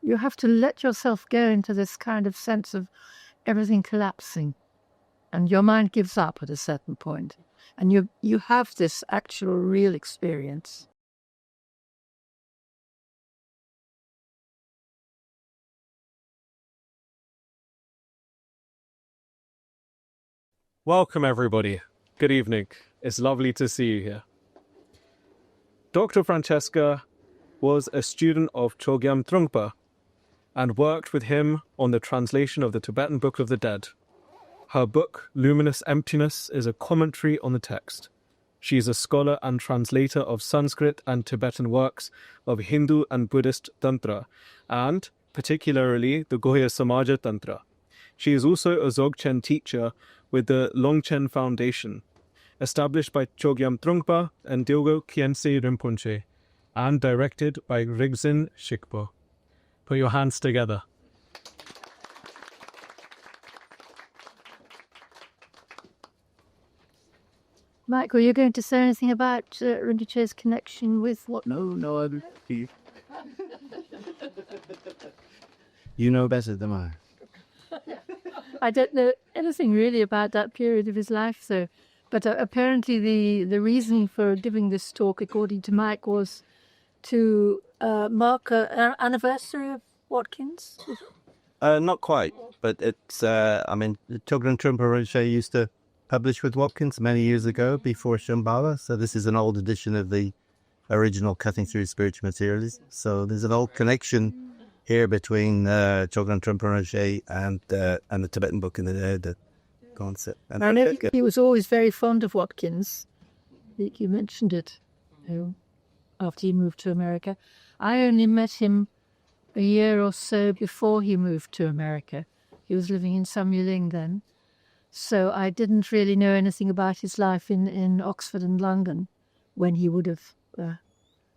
you have to let yourself go into this kind of sense of everything collapsing, and your mind gives up at a certain point, and you have this actual real experience. Welcome, everybody. Good evening. It's lovely to see you here. Dr. Francesca was a student of Chogyam Trungpa and worked with him on the translation of the Tibetan Book of the Dead. Her book, Luminous Emptiness, is a commentary on the text. She is a scholar and translator of Sanskrit and Tibetan works of Hindu and Buddhist Tantra, and particularly the Gohya Samaja Tantra. She is also a Dzogchen teacher with the Longchen Foundation, established by Chogyam Trungpa and Dilgo Khyentse Rinpoche, and directed by Rigzin Shikpo. Put your hands together. Mike, were you going to say anything about Rinpoche's connection with what? No, I don't. You know better than I. I don't know anything really about that period of his life, though. But apparently the reason for giving this talk, according to Mike, was to mark an anniversary of Watkins. Not quite, but it's, Chogyam Trungpa Rinpoche used to publish with Watkins many years ago before Shambhala, so this is an old edition of the original Cutting Through Spiritual Materialism. So there's an old connection here between Chogyam Trungpa Rinpoche and the Tibetan Book in the concept. And I know he was always very fond of Watkins. I think you mentioned it after he moved to America. I only met him a year or so before he moved to America. He was living in Samyeling then. So I didn't really know anything about his life in Oxford and London when he would have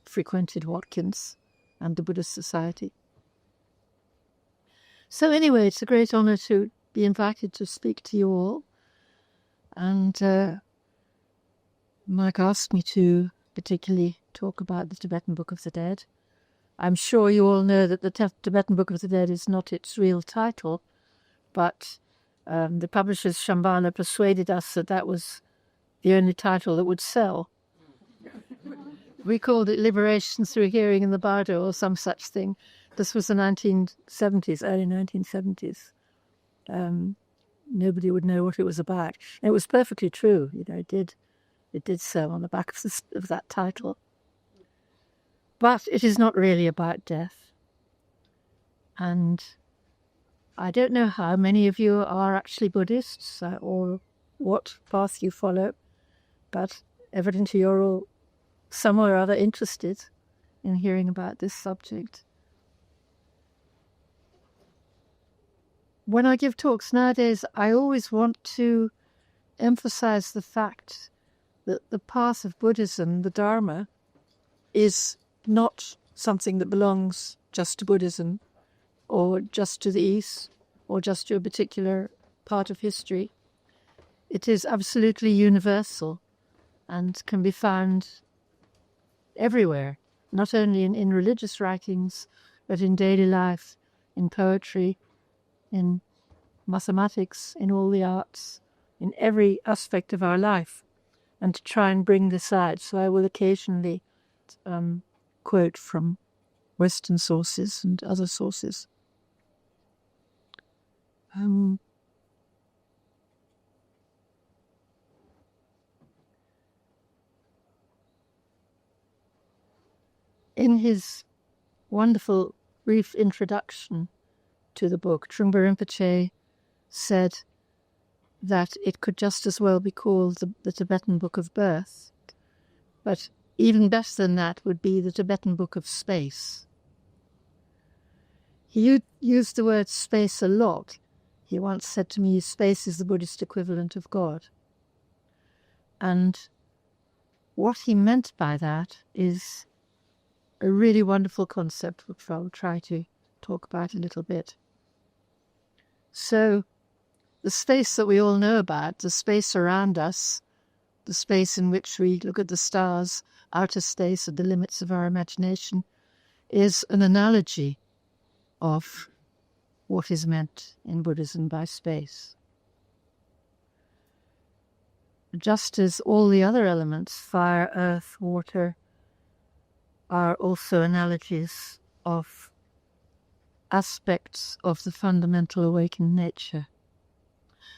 frequented Watkins and the Buddhist Society. So anyway, it's a great honour to be invited to speak to you all. And Mike asked me to particularly talk about the Tibetan Book of the Dead. I'm sure you all know that the Tibetan Book of the Dead is not its real title, but the publishers Shambhala persuaded us that that was the only title that would sell. We called it Liberation Through Hearing in the Bardo or some such thing. This was the 1970s, early 1970s. Nobody would know what it was about. And it was perfectly true. It did sell on the back of that title. But it is not really about death. And I don't know how many of you are actually Buddhists or what path you follow, but evidently you're all somewhere or other interested in hearing about this subject. When I give talks nowadays, I always want to emphasize the fact that the path of Buddhism, the Dharma, is not something that belongs just to Buddhism or just to the East or just to a particular part of history. It is absolutely universal and can be found everywhere, not only in religious writings, but in daily life, in poetry, in mathematics, in all the arts, in every aspect of our life, and to try and bring this out. So I will occasionally quote from Western sources and other sources. In his wonderful brief introduction to the book, Trungpa Rinpoche said that it could just as well be called the Tibetan Book of Birth, but even better than that would be the Tibetan Book of Space. He used the word space a lot. He once said to me, space is the Buddhist equivalent of God. And what he meant by that is a really wonderful concept, which I'll try to talk about a little bit. So, the space that we all know about, the space around us, the space in which we look at the stars, outer space at the limits of our imagination, is an analogy of what is meant in Buddhism by space. Just as all the other elements, fire, earth, water, are also analogies of aspects of the fundamental awakened nature.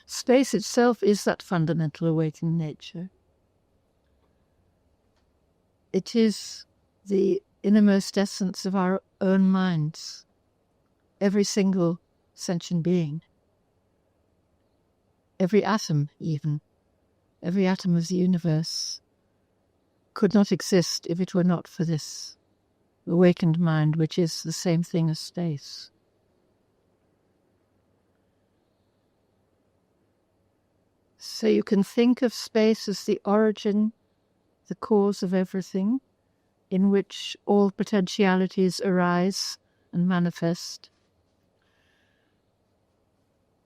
Space itself is that fundamental awakened nature. It is the innermost essence of our own minds, every single sentient being, every atom even, every atom of the universe could not exist if it were not for this awakened mind, which is the same thing as space. So you can think of space as the origin, the cause of everything, in which all potentialities arise and manifest.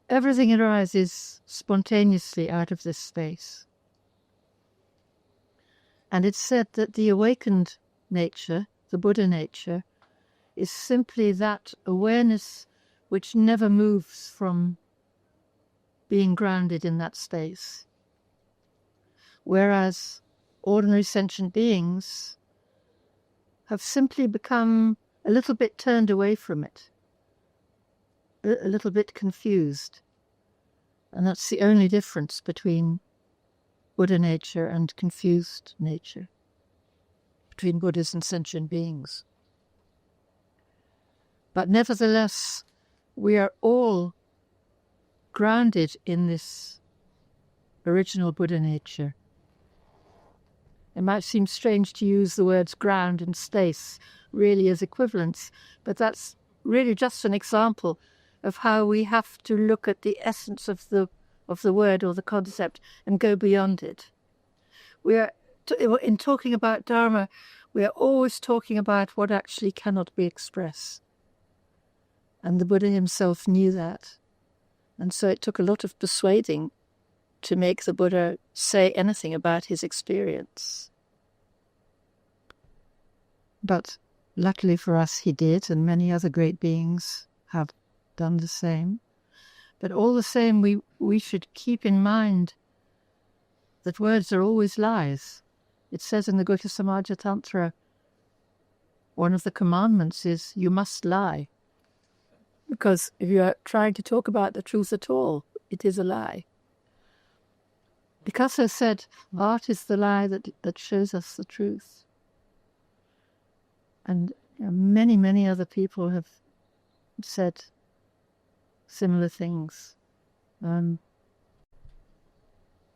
Everything arises spontaneously out of this space. And it's said that the awakened nature, the Buddha nature, is simply that awareness which never moves from being grounded in that space. Whereas ordinary sentient beings have simply become a little bit turned away from it, a little bit confused. And that's the only difference between Buddha nature and confused nature, between Buddhas and sentient beings. But nevertheless, we are all grounded in this original Buddha nature. It might seem strange to use the words ground and space really as equivalents, but that's really just an example of how we have to look at the essence of the word or the concept and go beyond it. In talking about dharma, we are always talking about what actually cannot be expressed. And the Buddha himself knew that. And so it took a lot of persuading to make the Buddha say anything about his experience. But luckily for us, he did, and many other great beings have done the same. But all the same, we should keep in mind that words are always lies. It says in the Gutta Samaja Tantra, one of the commandments is you must lie. Because if you are trying to talk about the truth at all, it is a lie. Picasso said, art is the lie that shows us the truth. And many, many other people have said similar things.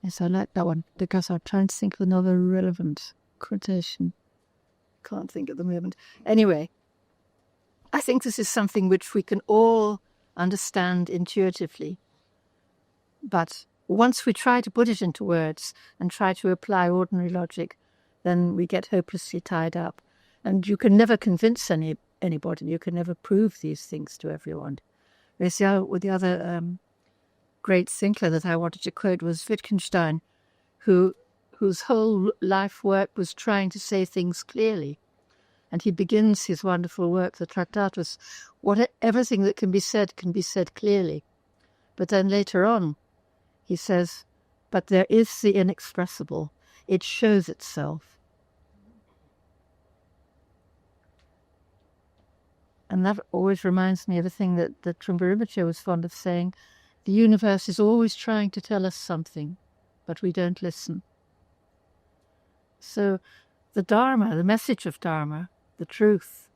Yes, I like that one, because I'm trying to think of another relevant quotation. Can't think at the moment. Anyway, I think this is something which we can all understand intuitively. But once we try to put it into words and try to apply ordinary logic, then we get hopelessly tied up. And you can never convince anybody. You can never prove these things to everyone. The other great thinker that I wanted to quote was Wittgenstein, whose whole life work was trying to say things clearly. And he begins his wonderful work, the Tractatus, everything that can be said clearly. But then later on, he says, but there is the inexpressible. It shows itself. And that always reminds me of a thing that Trungpa Rinpoche was fond of saying. The universe is always trying to tell us something, but we don't listen. So the Dharma, the message of Dharma, the truth,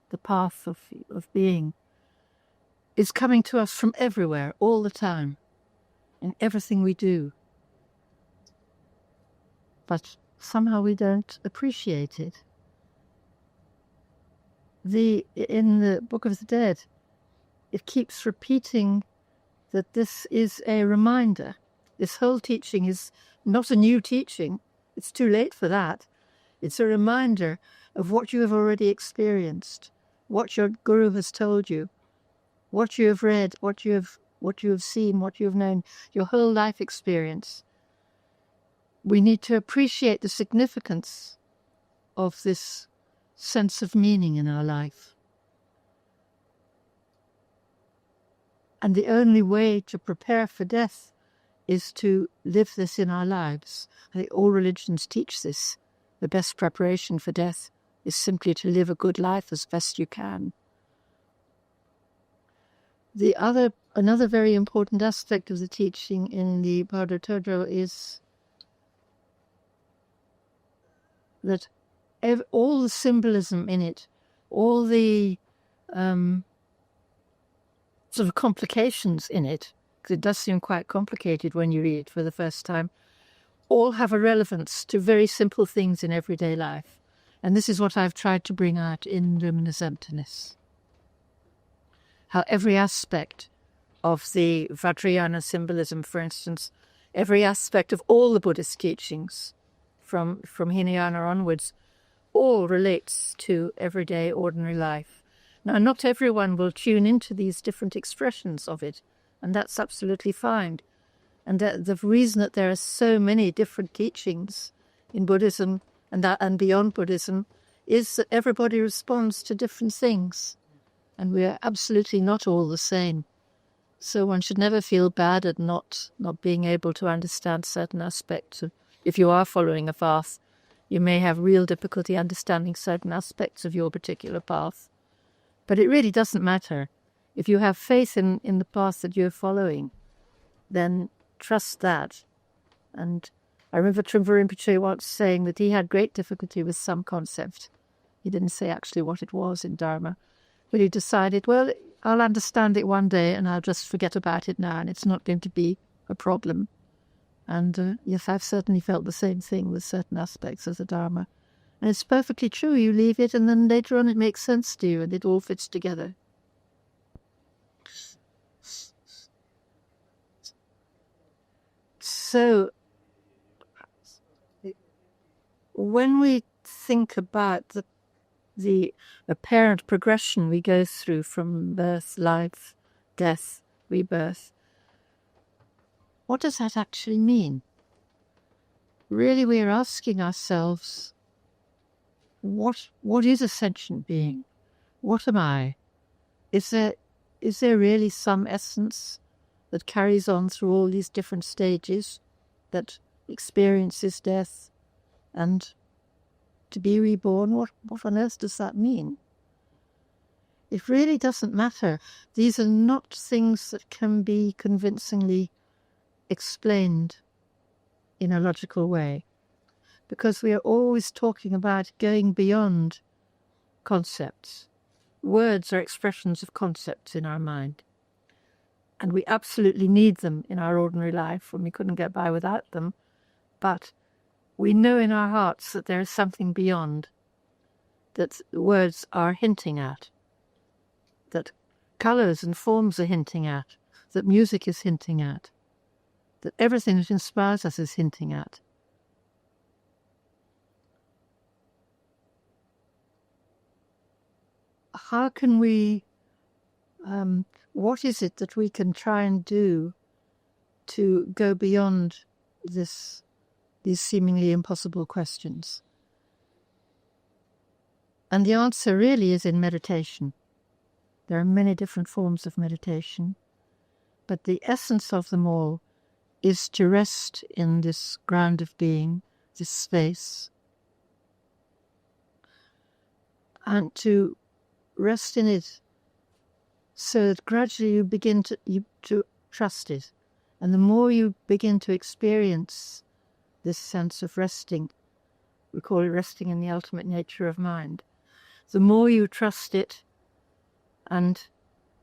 the path of being, is coming to us from everywhere, all the time, in everything we do. But somehow we don't appreciate it. In the Book of the Dead, it keeps repeating that this is a reminder. This whole teaching is not a new teaching. It's too late for that. It's a reminder of what you have already experienced, what your guru has told you, what you have read, what you have seen, what you have known, your whole life experience. We need to appreciate the significance of this sense of meaning in our life. And the only way to prepare for death is to live this in our lives. I think all religions teach this. The best preparation for death is simply to live a good life as best you can. Another very important aspect of the teaching in the Bardo Thodral is that all the symbolism in it, all the sort of complications in it, because it does seem quite complicated when you read it for the first time, all have a relevance to very simple things in everyday life. And this is what I've tried to bring out in Luminous Emptiness. How every aspect of the Vajrayana symbolism, for instance, every aspect of all the Buddhist teachings, from Hinayana onwards, all relates to everyday ordinary life. Now, not everyone will tune into these different expressions of it, and that's absolutely fine. And the reason that there are so many different teachings in Buddhism and beyond Buddhism is that everybody responds to different things, and we are absolutely not all the same. So one should never feel bad at not being able to understand certain aspects. If you are following a path, you may have real difficulty understanding certain aspects of your particular path. But it really doesn't matter. If you have faith in the path that you're following, then trust that. And I remember Trungpa Rinpoche once saying that he had great difficulty with some concept. He didn't say actually what it was in Dharma, but he decided, well, I'll understand it one day and I'll just forget about it now, and it's not going to be a problem. And yes, I've certainly felt the same thing with certain aspects of the Dharma. And it's perfectly true. You leave it and then later on it makes sense to you and it all fits together. So when we think about the apparent progression we go through from birth, life, death, rebirth, what does that actually mean? Really, we are asking ourselves, what is a sentient being? What am I? Is there really some essence that carries on through all these different stages, that experiences death and to be reborn? What on earth does that mean? It really doesn't matter. These are not things that can be convincingly explained in a logical way, because we are always talking about going beyond concepts. Words are expressions of concepts in our mind, and we absolutely need them in our ordinary life when we couldn't get by without them, but we know in our hearts that there is something beyond, that words are hinting at, that colours and forms are hinting at, that music is hinting at, that everything that inspires us is hinting at. How can we, what is it that we can try and do to go beyond these seemingly impossible questions? And the answer really is in meditation. There are many different forms of meditation, but the essence of them all is to rest in this ground of being, this space, and to rest in it so that gradually you begin to trust it. And the more you begin to experience this sense of resting, we call it resting in the ultimate nature of mind, the more you trust it, and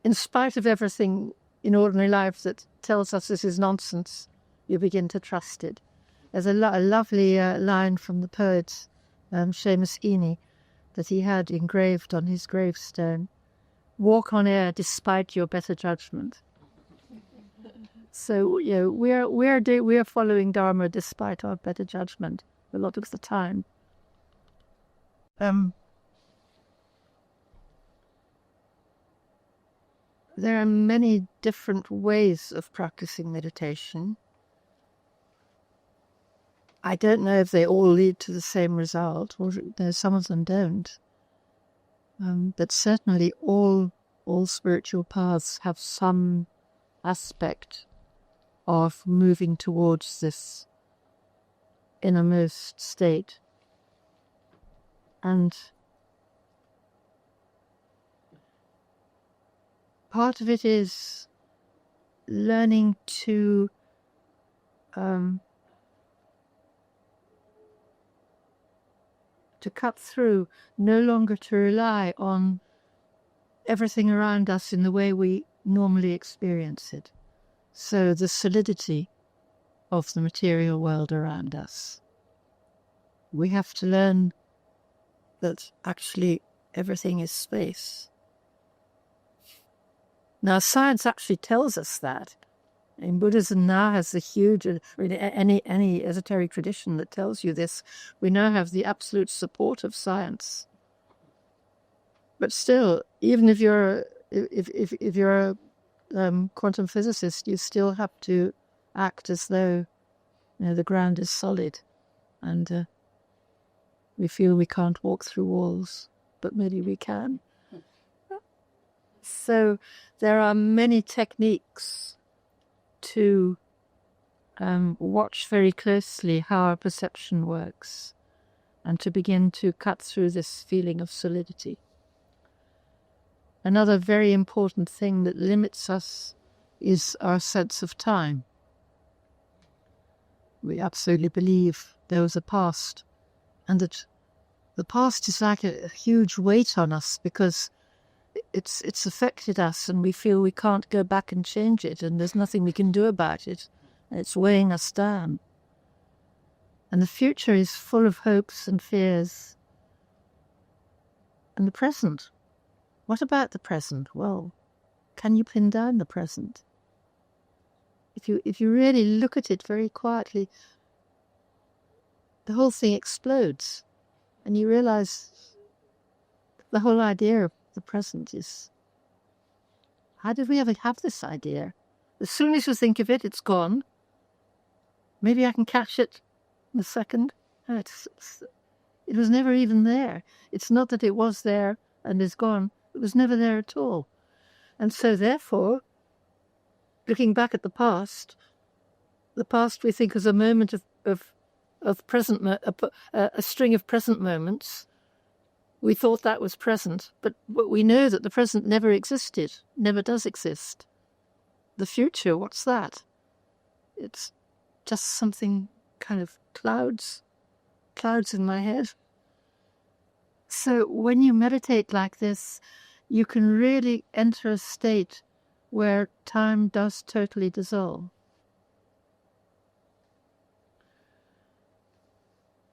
in spite of everything in ordinary life that tells us this is nonsense, you begin to trust it. There's a lovely line from the poet Seamus Heaney that he had engraved on his gravestone: "Walk on air despite your better judgment." So we are following Dharma despite our better judgment a lot of the time. There are many different ways of practicing meditation. I don't know if they all lead to the same result, or some of them don't. But certainly all spiritual paths have some aspect of moving towards this innermost state. And part of it is learning to cut through, no longer to rely on everything around us in the way we normally experience it. So the solidity of the material world around us. We have to learn that actually everything is space. Now, science actually tells us that. And Buddhism now has a huge, any esoteric tradition that tells you this, we now have the absolute support of science. But still, even if you're a quantum physicist, you still have to act as though the ground is solid, and we feel we can't walk through walls, but maybe we can. So there are many techniques to watch very closely how our perception works and to begin to cut through this feeling of solidity. Another very important thing that limits us is our sense of time. We absolutely believe there was a past, and that the past is like a huge weight on us because it's affected us, and we feel we can't go back and change it, and there's nothing we can do about it, and it's weighing us down. And the future is full of hopes and fears. And the present, what about the present? Well, can you pin down the present? If you really look at it very quietly, the whole thing explodes, and you realize the whole idea of the present is, how did we ever have this idea? As soon as you think of it, it's gone. Maybe I can catch it in a second. It was never even there. It's not that it was there and is gone. It was never there at all. And so therefore, looking back at the past we think is a moment of present, a string of present moments. We thought that was present, but we know that the present never existed, never does exist. The future, what's that? It's just something kind of clouds in my head. So when you meditate like this, you can really enter a state where time does totally dissolve.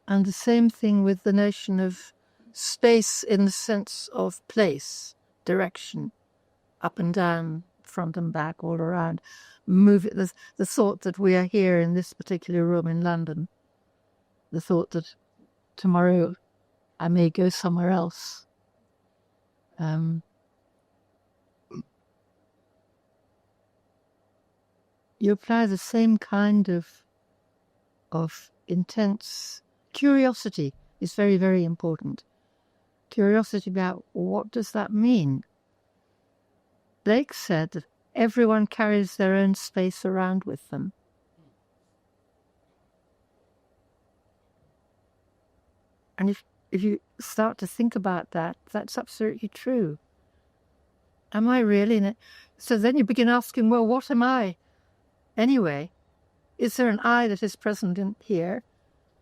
And the same thing with the notion of space in the sense of place, direction, up and down, front and back, all around. Move it. The thought that we are here in this particular room in London, the thought that tomorrow I may go somewhere else. You apply the same kind of intense curiosity is very, very important. Curiosity about what does that mean? Blake said that everyone carries their own space around with them. And if you start to think about that, that's absolutely true. Am I really in it? So then you begin asking, well, what am I anyway? Is there an I that is present in here?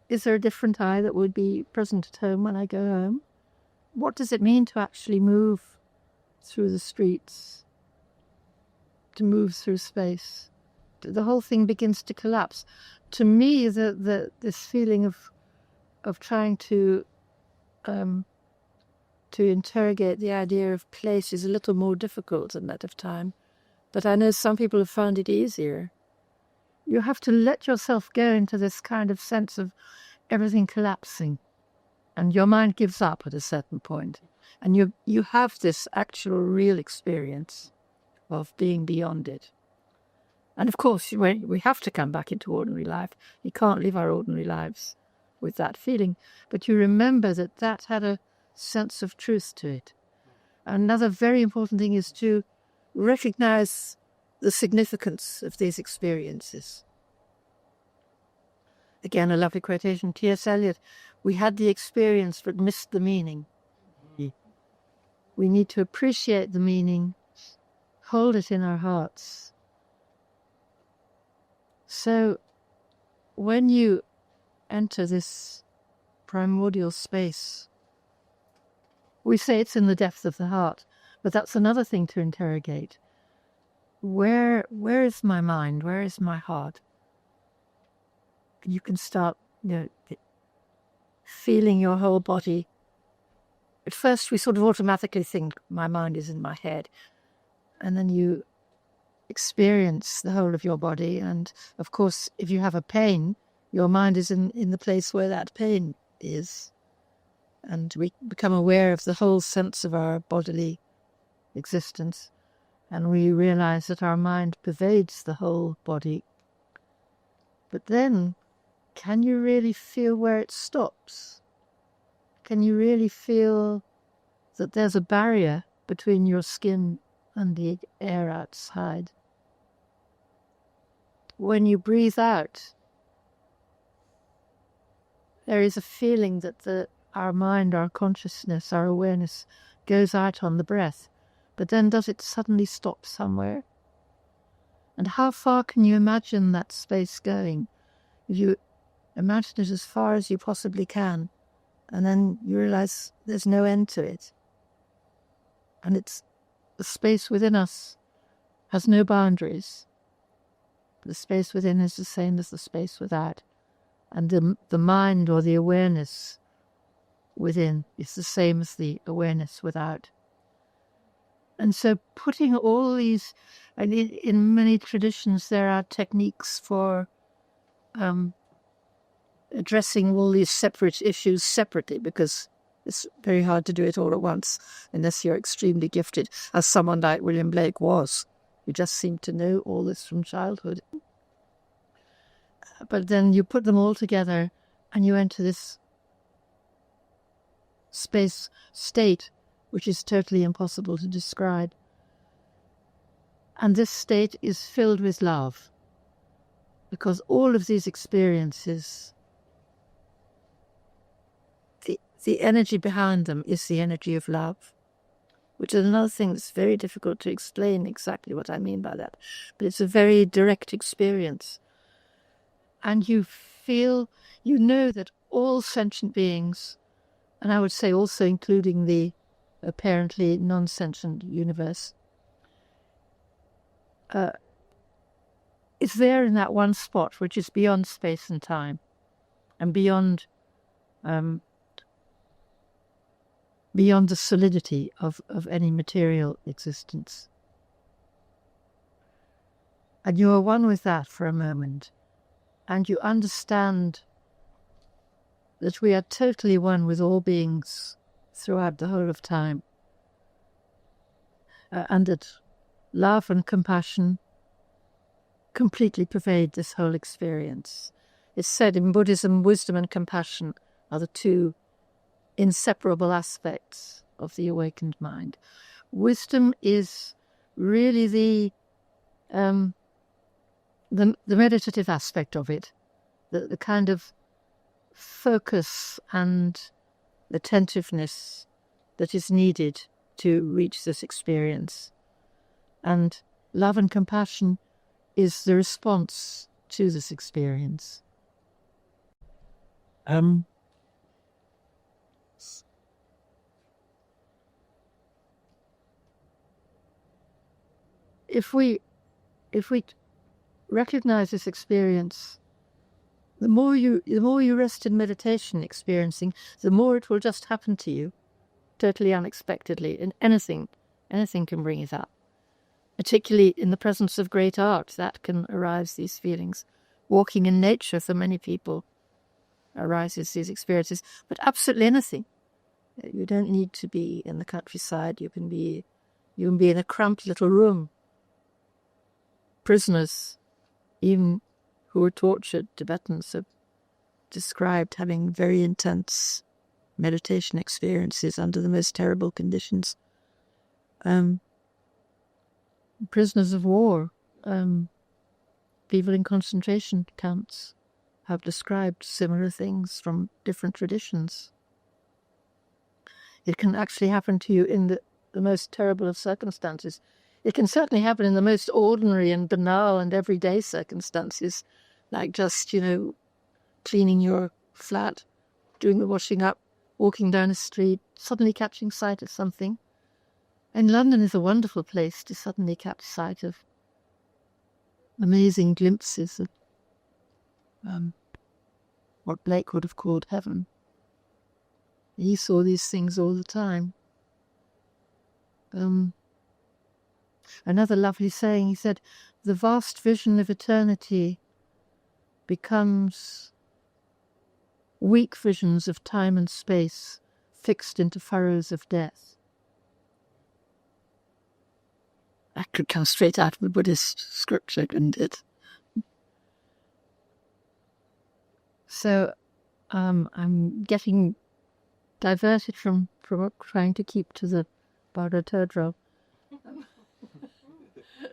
Is there a different I that would be present at home when I go home? What does it mean to actually move through the streets, to move through space? The whole thing begins to collapse. To me, this feeling of trying to interrogate the idea of place is a little more difficult than that of time. But I know some people have found it easier. You have to let yourself go into this kind of sense of everything collapsing, and your mind gives up at a certain point, and you have this actual real experience of being beyond it. And of course, we have to come back into ordinary life. You can't live our ordinary lives with that feeling, but you remember that had a sense of truth to it. Another very important thing is to recognize the significance of these experiences. Again, a lovely quotation, T.S. Eliot, we had the experience but missed the meaning. We need to appreciate the meaning, hold it in our hearts. So when you enter this primordial space, we say it's in the depth of the heart, but that's another thing to interrogate. Where is my mind? Where is my heart? You can start, feeling your whole body. At first, we sort of automatically think my mind is in my head, and then you experience the whole of your body. And of course, if you have a pain, your mind is in the place where that pain is, and we become aware of the whole sense of our bodily existence, and we realize that our mind pervades the whole body. But then, can you really feel where it stops? Can you really feel that there's a barrier between your skin and the air outside? When you breathe out, there is a feeling that our mind, our consciousness, our awareness goes out on the breath. But then does it suddenly stop somewhere? And how far can you imagine that space going? If you imagine it as far as you possibly can, and then you realize there's no end to it. And it's the space within us has no boundaries. The space within is the same as the space without. And the mind or the awareness within is the same as the awareness without. And so putting all these, and in many traditions there are techniques for addressing all these separate issues separately, because it's very hard to do it all at once unless you're extremely gifted, as someone like William Blake was, who just seemed to know all this from childhood. But then you put them all together and you enter this space state which is totally impossible to describe. And this state is filled with love, because all of these experiences, the energy behind them is the energy of love, which is another thing that's very difficult to explain exactly what I mean by that. But it's a very direct experience. And you feel, you know that all sentient beings, and I would say also including the apparently non-sentient universe, is there in that one spot which is beyond space and time, and beyond the solidity of any material existence. And you are one with that for a moment, and you understand that we are totally one with all beings throughout the whole of time, and that love and compassion completely pervade this whole experience. It's said in Buddhism, wisdom and compassion are the two inseparable aspects of the awakened mind. Wisdom is really the meditative aspect of it, the kind of focus and attentiveness that is needed to reach this experience. And love and compassion is the response to this experience. If we recognize this experience, the more you rest in meditation experiencing, the more it will just happen to you, totally unexpectedly, and anything can bring it up. Particularly in the presence of great art, that can arise these feelings. Walking in nature for many people arises these experiences, but absolutely anything. You don't need to be in the countryside. You can be in a cramped little room. Prisoners, even who were tortured, Tibetans have described having very intense meditation experiences under the most terrible conditions. Prisoners of war people in concentration camps have described similar things from different traditions. It can actually happen to you in the most terrible of circumstances. It can certainly happen in the most ordinary and banal and everyday circumstances, like just, cleaning your flat, doing the washing up, walking down a street, suddenly catching sight of something. And London is a wonderful place to suddenly catch sight of amazing glimpses of what Blake would have called heaven. He saw these things all the time. Another lovely saying, he said, the vast vision of eternity becomes weak visions of time and space fixed into furrows of death. That could come straight out of the Buddhist scripture, couldn't it? So I'm getting diverted from trying to keep to the Bardo Thodral.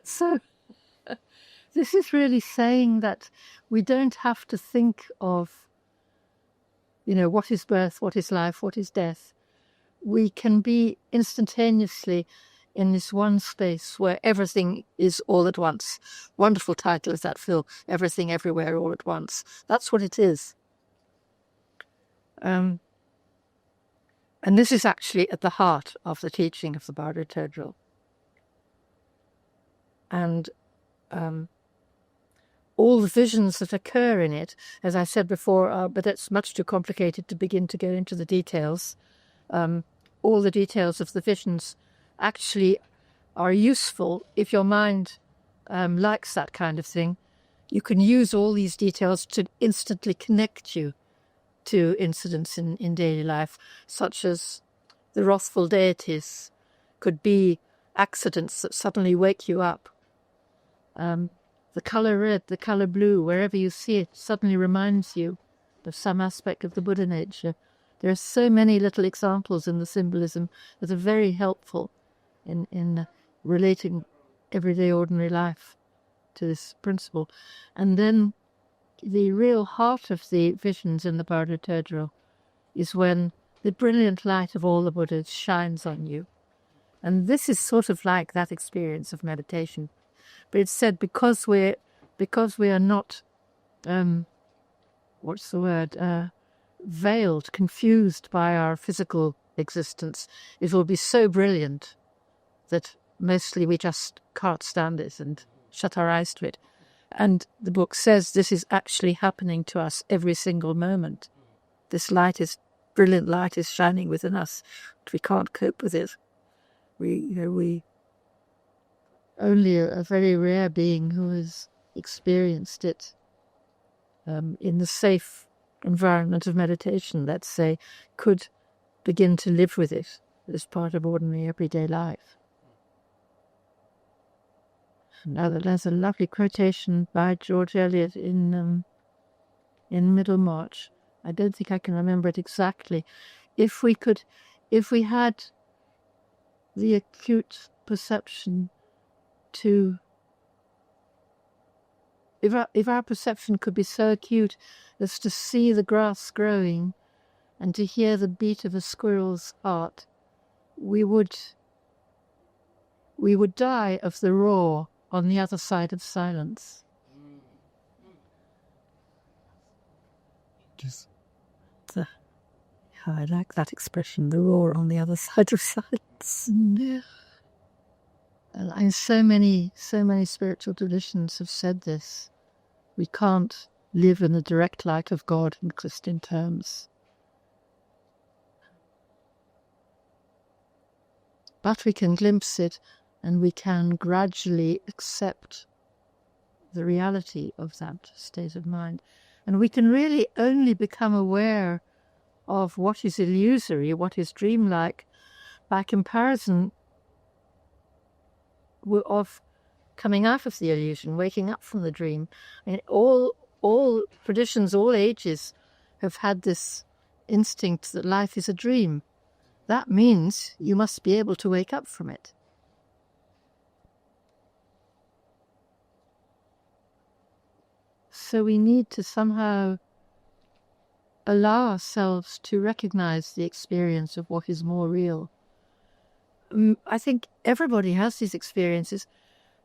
So this is really saying that we don't have to think of, what is birth, what is life, what is death. We can be instantaneously in this one space where everything is all at once. Wonderful title is that film, Everything Everywhere All at Once. That's what it is. And this is actually at the heart of the teaching of the Bardo Thodral. And all the visions that occur in it, as I said before, but it's much too complicated to begin to go into the details. All the details of the visions actually are useful if your mind likes that kind of thing. You can use all these details to instantly connect you to incidents in daily life, such as the wrathful deities could be accidents that suddenly wake you up. The colour red, the colour blue, wherever you see it, suddenly reminds you of some aspect of the Buddha nature. There are so many little examples in the symbolism that are very helpful in relating everyday ordinary life to this principle. And then the real heart of the visions in the Bardo Thodral is when the brilliant light of all the Buddhas shines on you. And this is sort of like that experience of meditation. But it's said because we are not, veiled, confused by our physical existence, it will be so brilliant that mostly we just can't stand it and shut our eyes to it. And the book says this is actually happening to us every single moment. This brilliant light is shining within us, but we can't cope with it. We only a very rare being who has experienced it in the safe environment of meditation, let's say, could begin to live with it as part of ordinary everyday life. Now there's a lovely quotation by George Eliot in Middlemarch. I don't think I can remember it exactly. If we had the acute perception if our perception could be so acute as to see the grass growing and to hear the beat of a squirrel's heart, we would die of the roar on the other side of silence. I like that expression, the roar on the other side of silence. Yeah. And so many spiritual traditions have said this. We can't live in the direct light of God in Christian terms. But we can glimpse it, and we can gradually accept the reality of that state of mind. And we can really only become aware of what is illusory, what is dreamlike, by comparison of coming out of the illusion, waking up from the dream. And all traditions, all ages have had this instinct that life is a dream. That means you must be able to wake up from it. so we need to somehow allow ourselves to recognize the experience of what is more real. I think everybody has these experiences,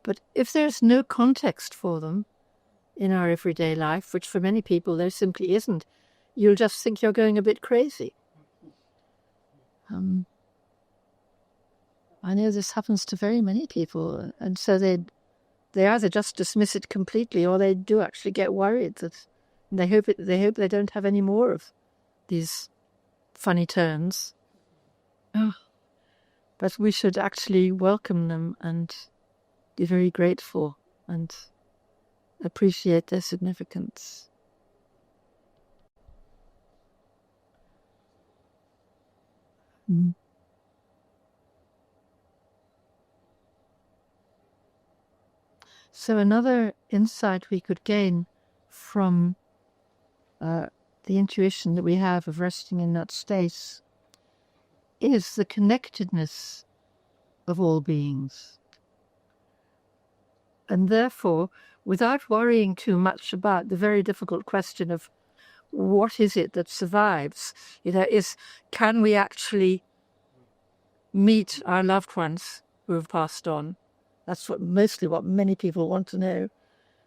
but if there's no context for them in our everyday life, which for many people there simply isn't, you'll just think you're going a bit crazy. I know this happens to very many people, and so they either just dismiss it completely, or they do actually get worried that they hope they don't have any more of these funny turns. But we should actually welcome them and be very grateful and appreciate their significance. So another insight we could gain from the intuition that we have of resting in that state is the connectedness of all beings. And therefore, without worrying too much about the very difficult question of what is it that survives, can we actually meet our loved ones who have passed on? That's mostly what many people want to know.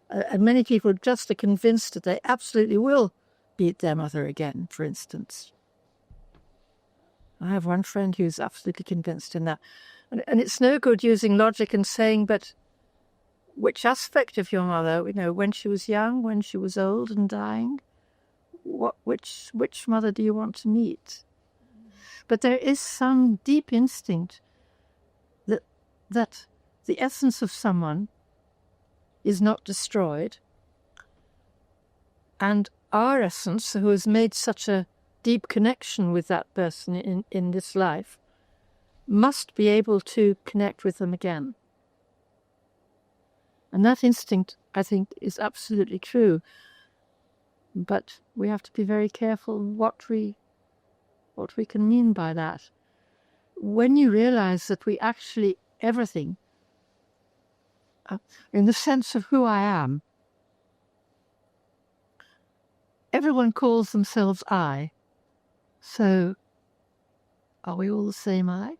And many people just are convinced that they absolutely will meet their mother again, for instance. I have one friend who's absolutely convinced in that. And it's no good using logic and saying, but which aspect of your mother, when she was young, when she was old and dying, which mother do you want to meet? But there is some deep instinct that the essence of someone is not destroyed, and our essence, who has made such a deep connection with that person in this life, must be able to connect with them again. And that instinct, I think, is absolutely true. But we have to be very careful what we can mean by that. When you realize that we actually, everything, in the sense of who I am, everyone calls themselves I. So, are we all the same I?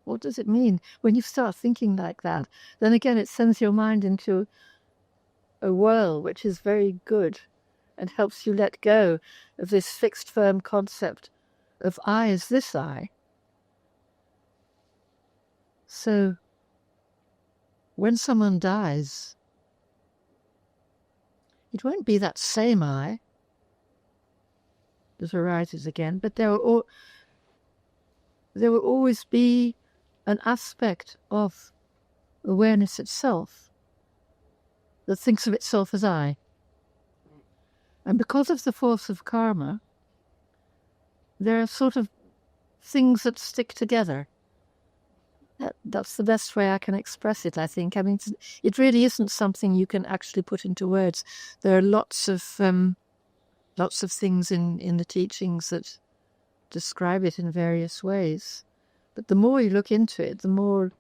What does it mean when you start thinking like that? Then again, it sends your mind into a whirl which is very good and helps you let go of this fixed, firm concept of I as this I. So, when someone dies, it won't be that same I that arises again, but there will always be an aspect of awareness itself that thinks of itself as I. And because of the force of karma, there are sort of things that stick together. That's the best way I can express it, I think. I mean, it really isn't something you can actually put into words. There are lots of things in the teachings that describe it in various ways. But the more you look into it, the more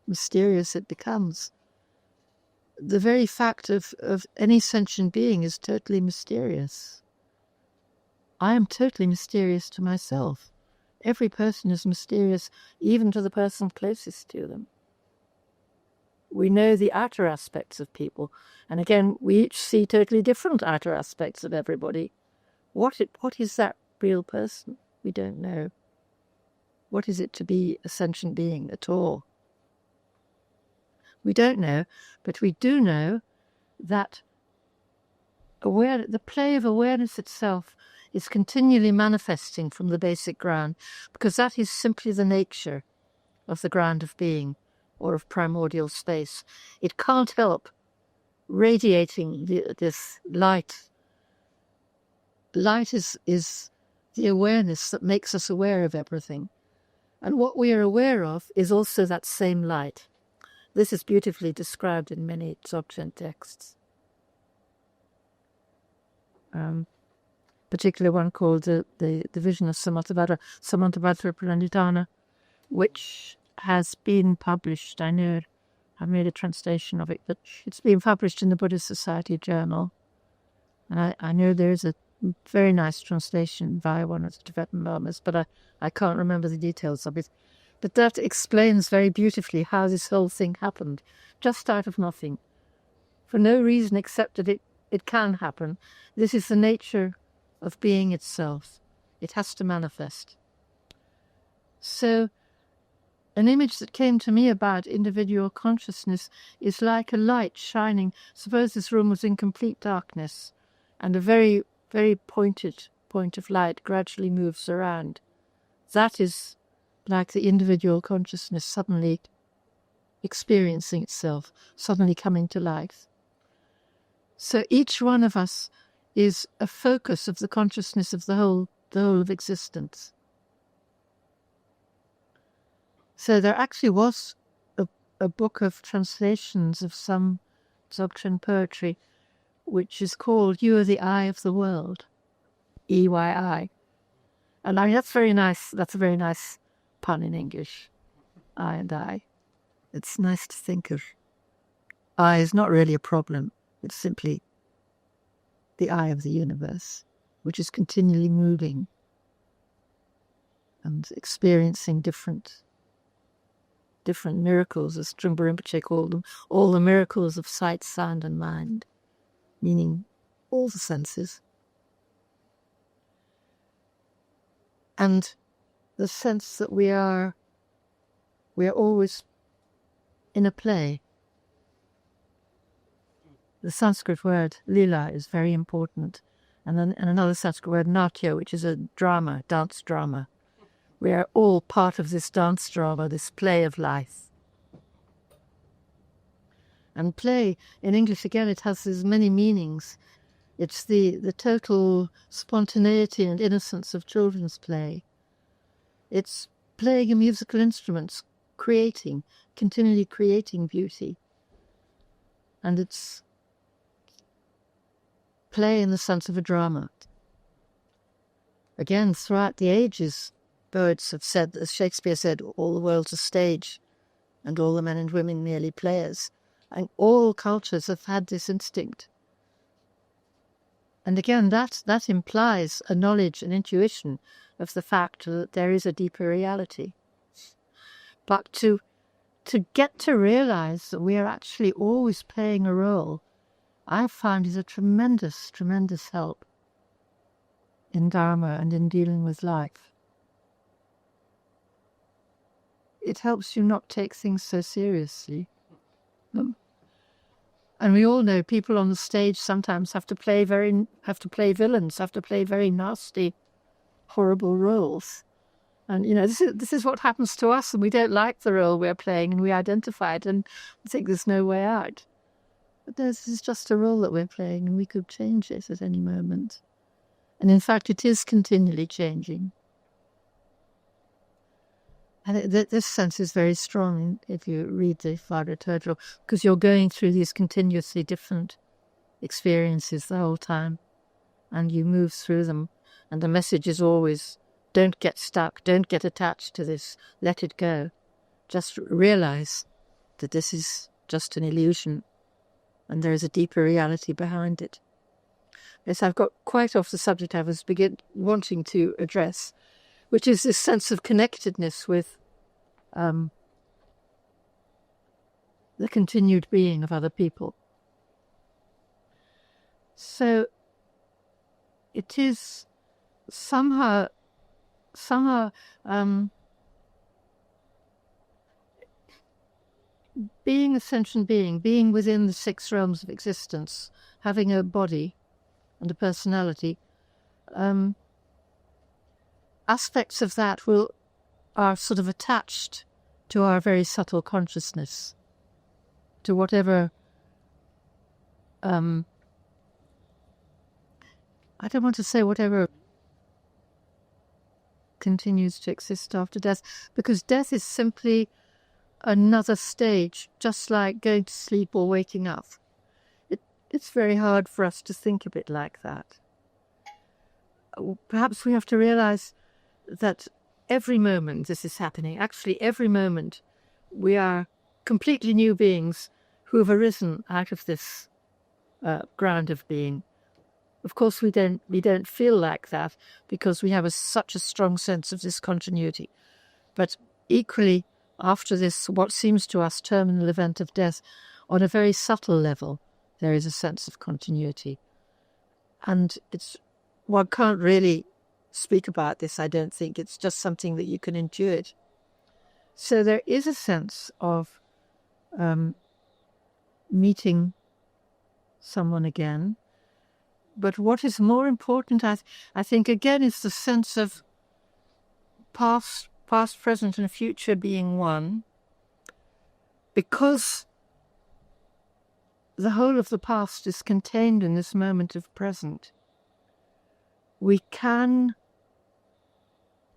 mysterious it becomes. The very fact of any sentient being is totally mysterious. I am totally mysterious to myself. Every person is mysterious, even to the person closest to them. We know the outer aspects of people, and again, we each see totally different outer aspects of everybody. What is that real person? We don't know. What is it to be a sentient being at all? We don't know, but we do know that the play of awareness itself is continually manifesting from the basic ground, because that is simply the nature of the ground of being, or of primordial space. It can't help radiating this light. Light is the awareness that makes us aware of everything. And what we are aware of is also that same light. This is beautifully described in many Dzogchen texts. Particularly one called the Vision of Samantabhadra Pranidhana, which has been published, I know it I made a translation of it, but it's been published in the Buddhist Society Journal. And I know there's a very nice translation via one of the Tibetan lamas, but I can't remember the details of it. But that explains very beautifully how this whole thing happened, just out of nothing, for no reason except that it can happen. This is the nature of being itself. It has to manifest. So an image that came to me about individual consciousness is like a light shining. Suppose this room was in complete darkness, and a very, very pointed point of light gradually moves around. That is like the individual consciousness suddenly experiencing itself, suddenly coming to life. So each one of us is a focus of the consciousness of the whole of existence. So there actually was a book of translations of some Dzogchen poetry, which is called "You Are the Eye of the World," EYI. And I mean, that's very nice. That's a very nice pun in English, eye and I. It's nice to think of eye is not really a problem. It's simply the eye of the universe, which is continually moving and experiencing different miracles, as Trungpa Rinpoche called them, all the miracles of sight, sound, and mind, meaning all the senses. And the sense that we are always in a play. The Sanskrit word lila is very important, and another Sanskrit word natya, which is a drama, dance drama. We are all part of this dance drama, this play of life. And play, in English again, it has as many meanings. It's the total spontaneity and innocence of children's play. It's playing a musical instrument, continually creating beauty. And it's play in the sense of a drama. Again, throughout the ages, poets have said, as Shakespeare said, all the world's a stage, and all the men and women merely players. And all cultures have had this instinct. And again, that implies a knowledge and intuition of the fact that there is a deeper reality. But to get to realize that we are actually always playing a role, I've found is a tremendous, tremendous help in Dharma and in dealing with life. It helps you not take things so seriously. And we all know people on the stage sometimes have to play villains, have to play very nasty, horrible roles. And, this is what happens to us, and we don't like the role we're playing, and we identify it, and we think there's no way out. But this is just a role that we're playing, and we could change it at any moment. And in fact, it is continually changing. And this sense is very strong if you read the Bardo Thodral, because you're going through these continuously different experiences the whole time, and you move through them. And the message is always, don't get stuck, don't get attached to this, let it go. Just realize that this is just an illusion, and there is a deeper reality behind it. Yes, I've got quite off the subject I was wanting to address, which is this sense of connectedness with the continued being of other people. So it is somehow being a sentient being within the 6 realms of existence, having a body and a personality, aspects of that are sort of attached to our very subtle consciousness, to whatever I don't want to say whatever continues to exist after death, because death is simply another stage, just like going to sleep or waking up. It's very hard for us to think of it like that. Perhaps we have to realize that every moment this is happening, actually every moment we are completely new beings who have arisen out of this ground of being. Of course, we don't feel like that because we have such a strong sense of discontinuity. But equally, after this, what seems to us terminal event of death, on a very subtle level, there is a sense of continuity. And one can't really speak about this, I don't think. It's just something that you can intuit. So there is a sense of meeting someone again. But what is more important, I think, again, is the sense of past, present, and future being one. Because the whole of the past is contained in this moment of present, we can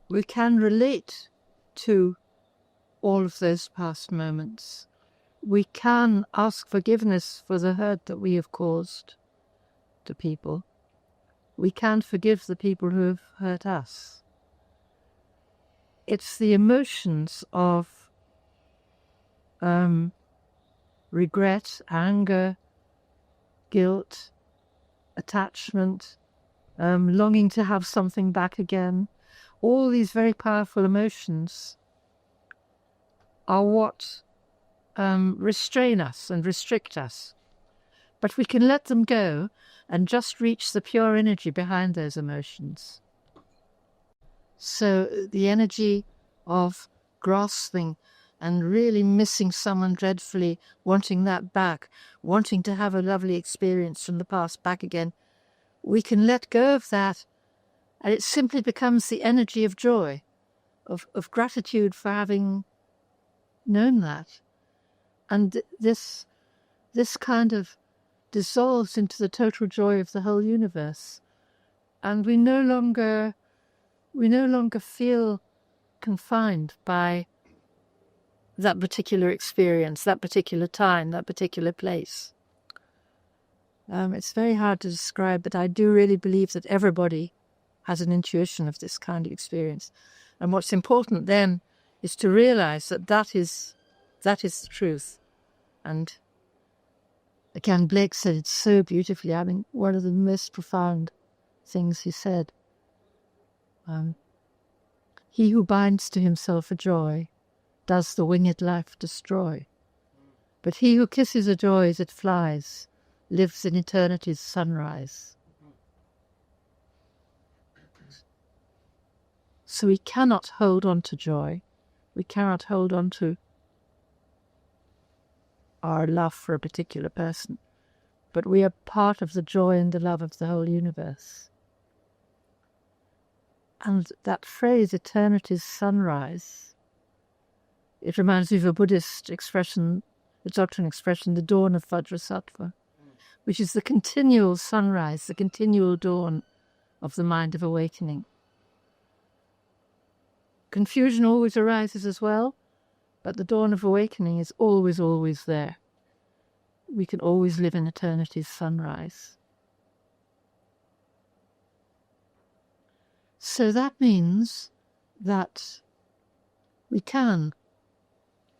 relate to all of those past moments. We can ask forgiveness for the hurt that we have caused to people. We can forgive the people who have hurt us. It's the emotions of regret, anger, guilt, attachment, longing to have something back again. All these very powerful emotions are what restrain us and restrict us. But we can let them go and just reach the pure energy behind those emotions. So the energy of grasping and really missing someone dreadfully, wanting that back, wanting to have a lovely experience from the past back again, we can let go of that, and it simply becomes the energy of joy, of gratitude for having known that. And this kind of dissolves into the total joy of the whole universe. And we no longer feel confined by that particular experience, that particular time, that particular place. It's very hard to describe, but I do really believe that everybody has an intuition of this kind of experience. And what's important then is to realize that is the truth. And again, Blake said it so beautifully. I mean, one of the most profound things he said. He who binds to himself a joy does the winged life destroy. But he who kisses a joy as it flies lives in eternity's sunrise. So we cannot hold on to joy. We cannot hold on to our love for a particular person. But we are part of the joy and the love of the whole universe. And that phrase, eternity's sunrise, it reminds me of a Buddhist expression, a doctrine expression, the dawn of Vajrasattva, which is the continual sunrise, the continual dawn of the mind of awakening. Confusion always arises as well, but the dawn of awakening is always, always there. We can always live in eternity's sunrise. So that means that we can.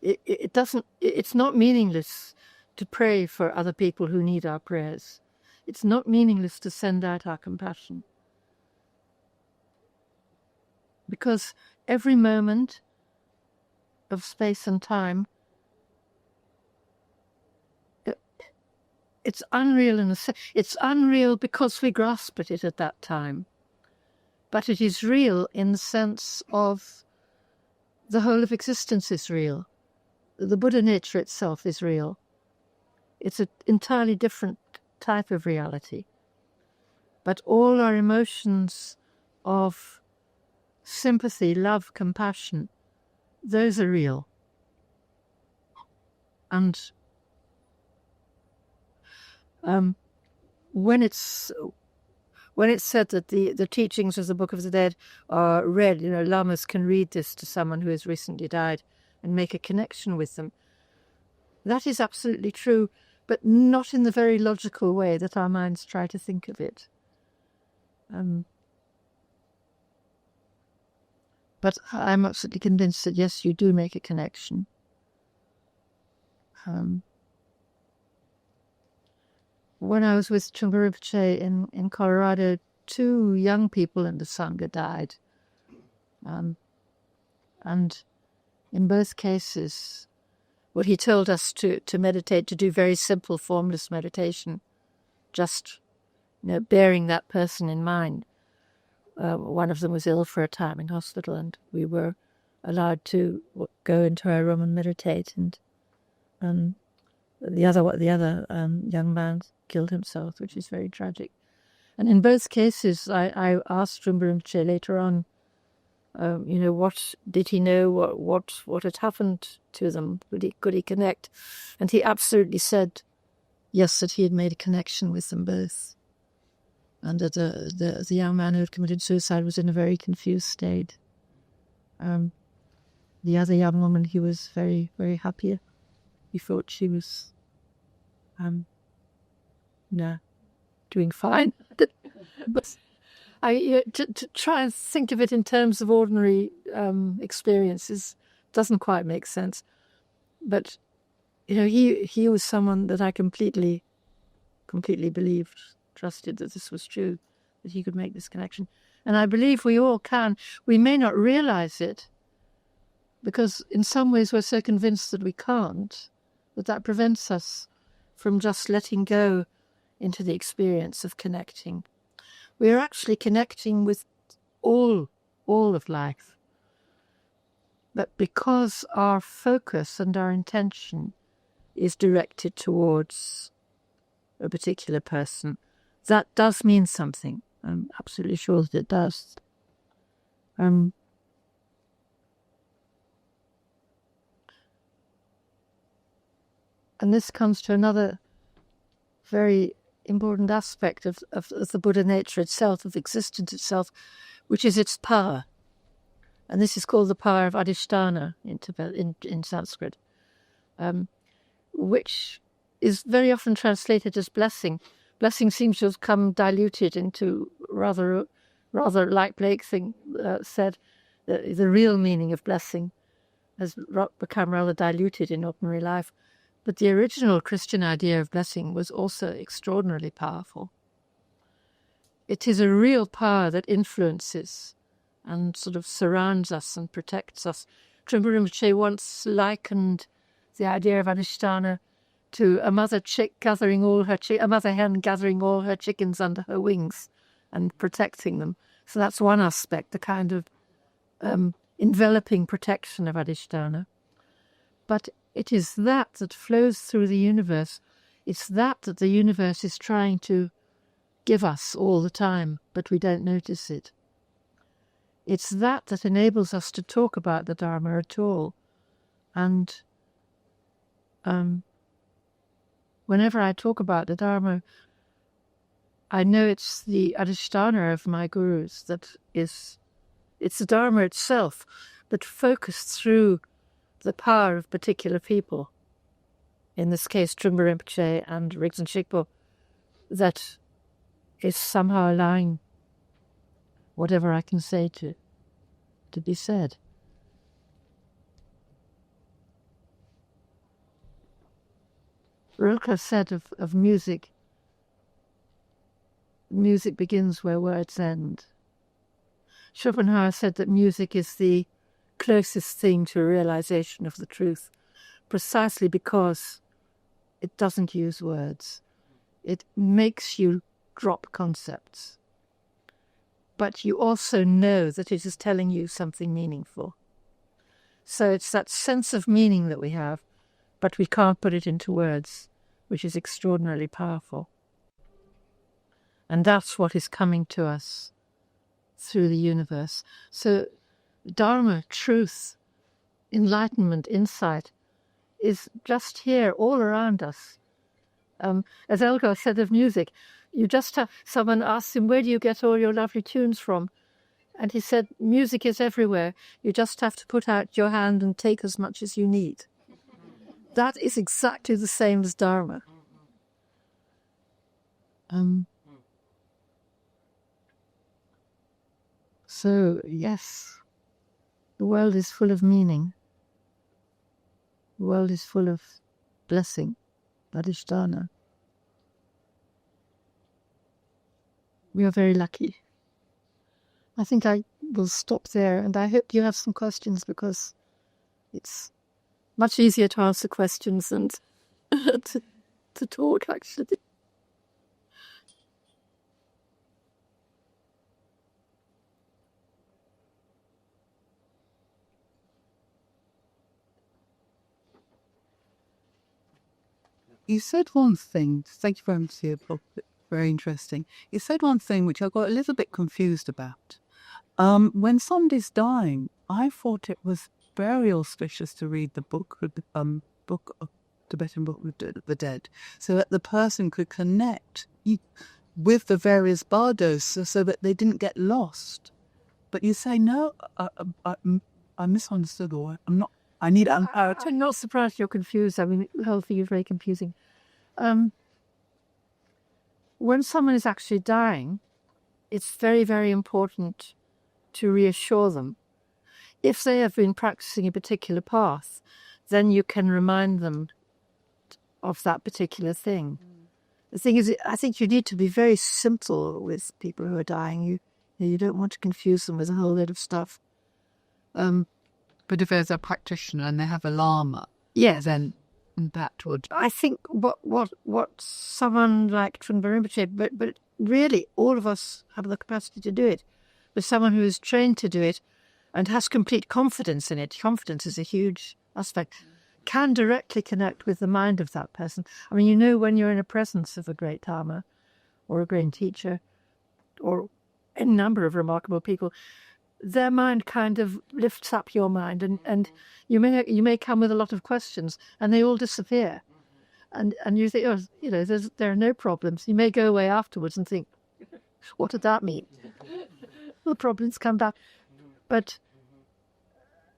It's not meaningless to pray for other people who need our prayers. It's not meaningless to send out our compassion. Because every moment of space and time, it's unreal it's unreal because we grasp at it at that time. But it is real in the sense of the whole of existence is real. The Buddha nature itself is real. It's an entirely different type of reality. But all our emotions of sympathy, love, compassion, those are real. And when it's said that the teachings of the Book of the Dead are read, lamas can read this to someone who has recently died and make a connection with them. That is absolutely true, but not in the very logical way that our minds try to think of it. But I'm absolutely convinced that yes, you do make a connection. When I was with Trungpa Rinpoche in Colorado, 2 young people in the Sangha died. And in both cases, well, he told us to meditate, to do very simple, formless meditation, just bearing that person in mind. One of them was ill for a time in hospital, and we were allowed to go into our room and meditate. And the other young man killed himself, which is very tragic. And in both cases, I asked Trungpa Rinpoche later on, what did he know? What had happened to them? Could he connect? And he absolutely said yes, that he had made a connection with them both, and that the young man who had committed suicide was in a very confused state. The other young woman, he was very, very happy. He thought she was, doing fine. But to try and think of it in terms of ordinary experiences doesn't quite make sense. But he was someone that I completely believed, trusted that this was true, that he could make this connection. And I believe we all can. We may not realize it, because in some ways we're so convinced that we can't, that prevents us from just letting go into the experience of connecting. We are actually connecting with all of life. But because our focus and our intention is directed towards a particular person, that does mean something. I'm absolutely sure that it does. And this comes to another very important aspect of the Buddha nature itself, of existence itself, which is its power. And this is called the power of adhisthana in Sanskrit, which is very often translated as blessing. Blessing seems to have come diluted into rather like Blake said, the real meaning of blessing has become rather diluted in ordinary life. But the original Christian idea of blessing was also extraordinarily powerful. It is a real power that influences and sort of surrounds us and protects us. Trungpa Rinpoche once likened the idea of adhisthana to a mother a mother hen gathering all her chickens under her wings and protecting them. So that's one aspect, the kind of enveloping protection of adhisthana. But it is that flows through the universe. It's that the universe is trying to give us all the time, but we don't notice it. It's that enables us to talk about the Dharma at all. And whenever I talk about the Dharma, I know it's the adhisthana of my gurus it's the Dharma itself that focused through the power of particular people, in this case Trungpa Rinpoche and Rigzen Shikpo, that is somehow allowing whatever I can say to be said. Rilke said of music begins where words end. Schopenhauer said that music is the closest thing to a realization of the truth, precisely because it doesn't use words. It makes you drop concepts. But you also know that it is telling you something meaningful. So it's that sense of meaning that we have, but we can't put it into words, which is extraordinarily powerful. And that's what is coming to us through the universe. So Dharma, truth, enlightenment, insight is just here all around us. As Elgar said of music, you just have, someone asked him, where do you get all your lovely tunes from? And he said, music is everywhere. You just have to put out your hand and take as much as you need. That is exactly the same as Dharma. So, yes, the world is full of meaning. The world is full of blessing, Adhisthana. We are very lucky. I think I will stop there, and I hope you have some questions, because it's much easier to answer questions than to talk, actually. You said one thing, thank you very much for your book, very interesting. You said one thing which I got a little bit confused about. When somebody's dying, I thought it was very auspicious to read the book of Tibetan Book of the Dead, so that the person could connect with the various bardos, so that they didn't get lost. But you say, no, I misunderstood, or I'm not. I need. I'm not surprised you're confused. I mean, the whole thing is very confusing. When someone is actually dying, it's very, very important to reassure them. If they have been practicing a particular path, then you can remind them of that particular thing. The thing is, I think you need to be very simple with people who are dying. You don't want to confuse them with a whole load of stuff. But if there's a practitioner and they have a lama, yes, then that would. I think what someone like Trungpa Rinpoche, but really all of us have the capacity to do it. But someone who is trained to do it and has complete confidence in it, confidence is a huge aspect, can directly connect with the mind of that person. I mean, when you're in the presence of a great dharma or a great teacher or any number of remarkable people, their mind kind of lifts up your mind, and you may come with a lot of questions, and they all disappear, and you think, there are no problems. You may go away afterwards and think, what did that mean? The problems come back, but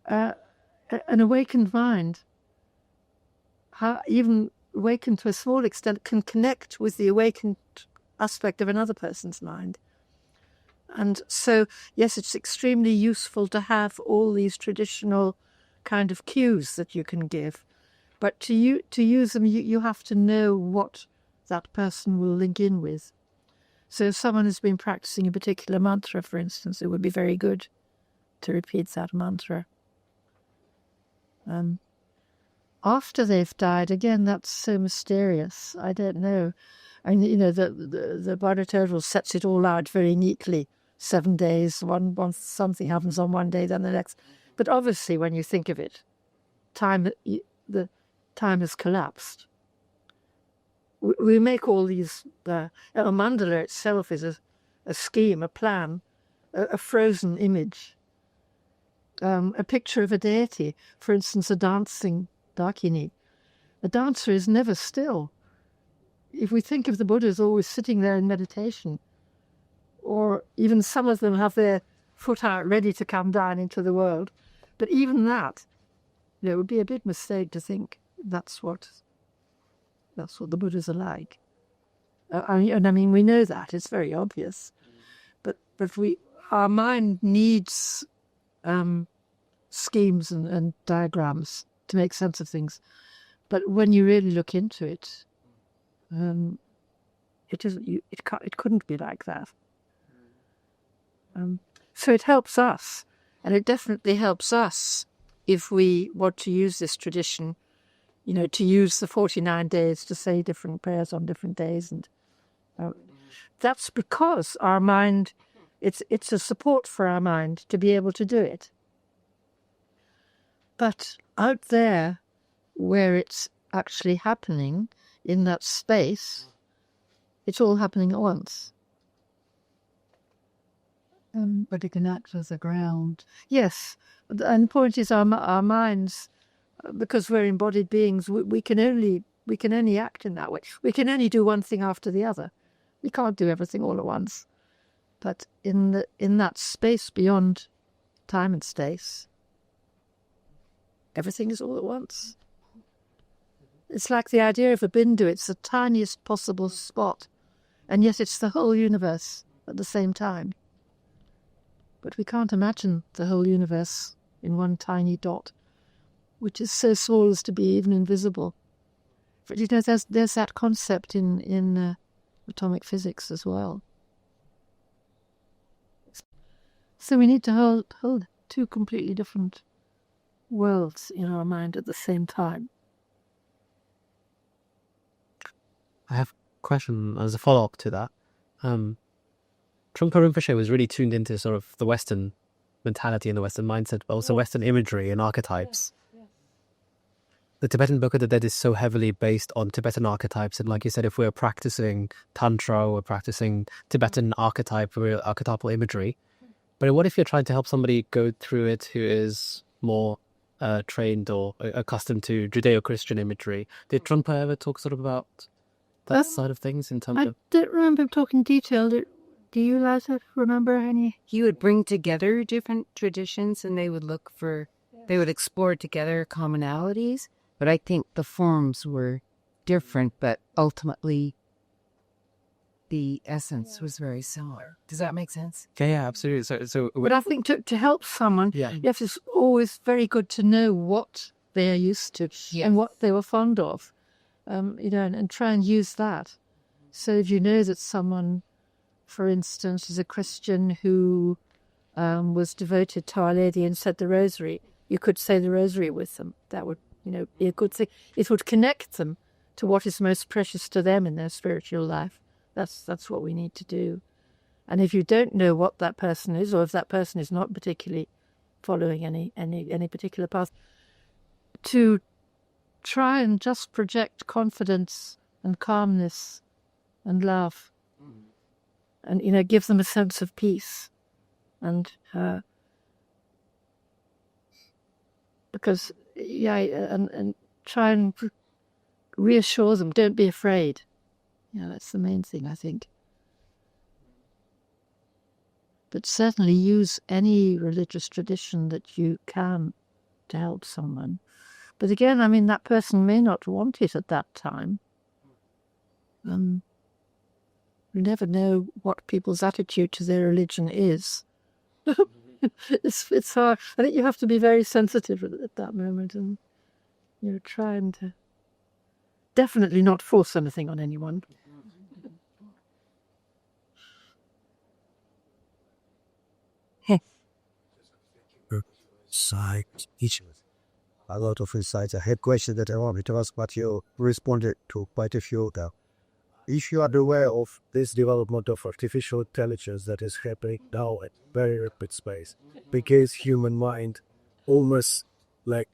an awakened mind, even awakened to a small extent, can connect with the awakened aspect of another person's mind. And so, yes, it's extremely useful to have all these traditional kind of cues that you can give. But to use them, you have to know what that person will link in with. So if someone has been practicing a particular mantra, for instance, it would be very good to repeat that mantra. After they've died, again, that's so mysterious. I don't know. And, the Bardo Thodral sets it all out very neatly. 7 days, something happens on one day, then the next. But obviously, when you think of it, the time has collapsed. We make all these. A mandala itself is a scheme, a plan, a frozen image, a picture of a deity. For instance, a dancing Dakini. A dancer is never still. If we think of the Buddhas always sitting there in meditation, or even some of them have their foot out ready to come down into the world. But even that, it would be a big mistake to think that's what the Buddhas are like. I mean, we know that, it's very obvious. But our mind needs schemes and diagrams to make sense of things. But when you really look into it, it couldn't be like that. So it helps us, and it definitely helps us if we want to use this tradition, to use the 49 days to say different prayers on different days. And that's because our mind, it's a support for our mind to be able to do it. But out there, where it's actually happening, in that space, it's all happening at once. But it can act as a ground. Yes, and the point is our minds, because we're embodied beings, we can only act in that way. We can only do one thing after the other. We can't do everything all at once. But in that space beyond time and space, everything is all at once. It's like the idea of a bindu. It's the tiniest possible spot, and yet it's the whole universe at the same time. But we can't imagine the whole universe in one tiny dot, which is so small as to be even invisible. you know, there's that concept in atomic physics as well. So we need to hold two completely different worlds in our mind at the same time. I have a question as a follow-up to that. Trungpa Rinpoche was really tuned into sort of the Western mentality and the Western mindset, but also Western imagery and archetypes. The Tibetan Book of the Dead is so heavily based on Tibetan archetypes, and like you said, if we're practicing Tantra, we're practicing Tibetan archetypal imagery. But what if you're trying to help somebody go through it who is more trained or accustomed to Judeo-Christian imagery? Did Trungpa ever talk sort of about that side of things in terms I don't remember him talking detail. Do you, Liza, remember any? He would bring together different traditions and they would explore together commonalities. But I think the forms were different, but ultimately the essence was very similar. Does that make sense? Yeah, absolutely. So But I think to help someone, yes, it's always very good to know what they're used to and what they were fond of, you know, and try and use that. So if you know that someone, for instance, is a Christian who was devoted to Our Lady and said the Rosary, you could say the Rosary with them. That would, you know, be a good thing. It would connect them to what is most precious to them in their spiritual life. That's what we need to do. And if you don't know what that person is, or if that person is not particularly following any particular path, to try and just project confidence and calmness and love, and, you know, give them a sense of peace, and because and try and reassure them. Don't be afraid. Yeah, that's the main thing, I think. But certainly use any religious tradition that you can to help someone. But again, I mean, that person may not want it at that time. You never know what people's attitude to their religion is. It's hard. I think you have to be very sensitive at that moment, and, you know, try and definitely not force anything on anyone. A lot of insights. I had questions that I wanted to ask, but you responded to quite a few now. If you are aware of this development of artificial intelligence that is happening now at very rapid space, because human mind almost like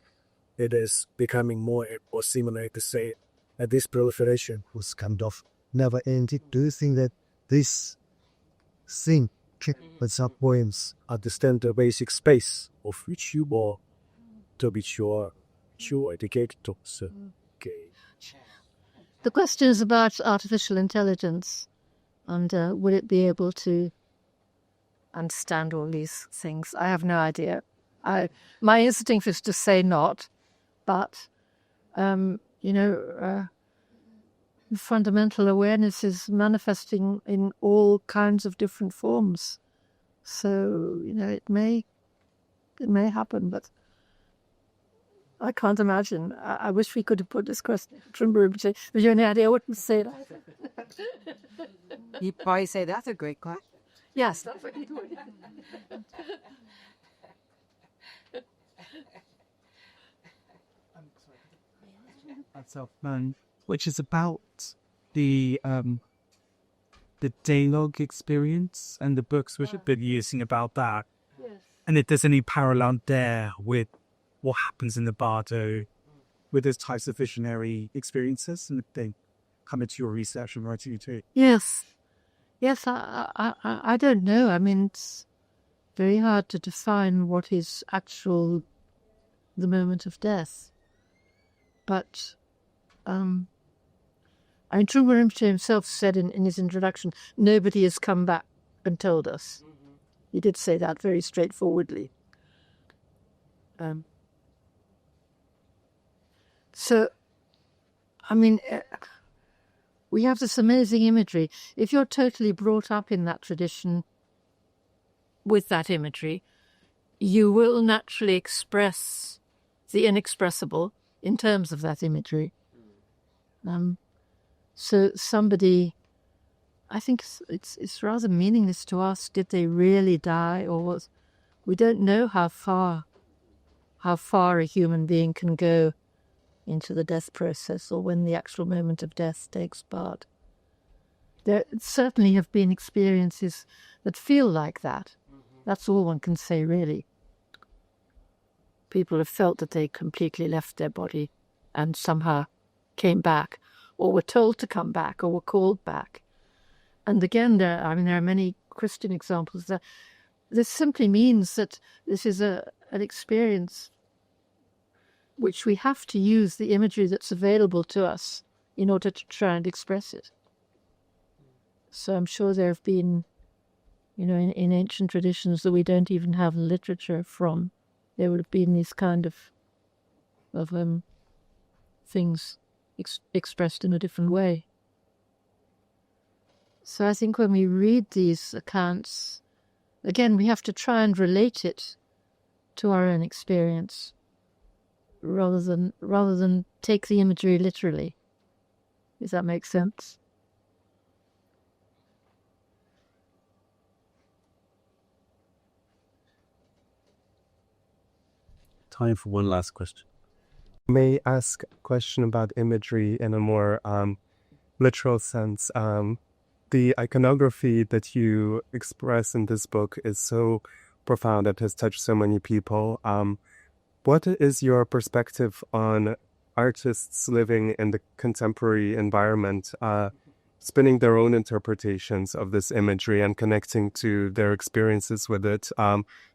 it is becoming more and more similar to say, that this proliferation was kind of never ended. Do you think that this thing at some points understand the basic space of which you are, to which you are educated to? So, okay. The question is about artificial intelligence, and will it be able to understand all these things? I have no idea. My instinct is to say not, but you know, fundamental awareness is manifesting in all kinds of different forms. So, you know, it may happen, but I can't imagine. I wish we could have put this question to Trungpa. Have you any idea? I wouldn't say that. You'd probably say that's a great question. Yes, that's what you would. Which is about the dialogue experience and the books which have been using about that. Yes. And if there's any parallel there with what happens in the Bardo with those types of visionary experiences, and if they come into your research and writing too. Yes. I don't know. I mean, it's very hard to define what is the moment of death. But I mean, Trungpa Rinpoche himself said in his introduction, nobody has come back and told us. He did say that very straightforwardly. So, I mean, we have this amazing imagery. If you're totally brought up in that tradition with that imagery, you will naturally express the inexpressible in terms of that imagery. So somebody, I think it's rather meaningless to ask, did they really die, or was, we don't know how far a human being can go into the death process, or when the actual moment of death takes part. There certainly have been experiences that feel like that. That's all one can say, really. People have felt that they completely left their body and somehow came back, or were told to come back, or were called back. And again, there are many Christian examples that this simply means that this is an experience which we have to use the imagery that's available to us in order to try and express it. So I'm sure there have been, in ancient traditions that we don't even have literature from, there would have been these kind of things expressed in a different way. So I think when we read these accounts, again, we have to try and relate it to our own experience, rather than take the imagery literally. Does that make sense? Time for one last question. May I ask a question about imagery in a more literal sense? The iconography that you express in this book is so profound, it has touched so many people. What is your perspective on artists living in the contemporary environment, spinning their own interpretations of this imagery and connecting to their experiences with it?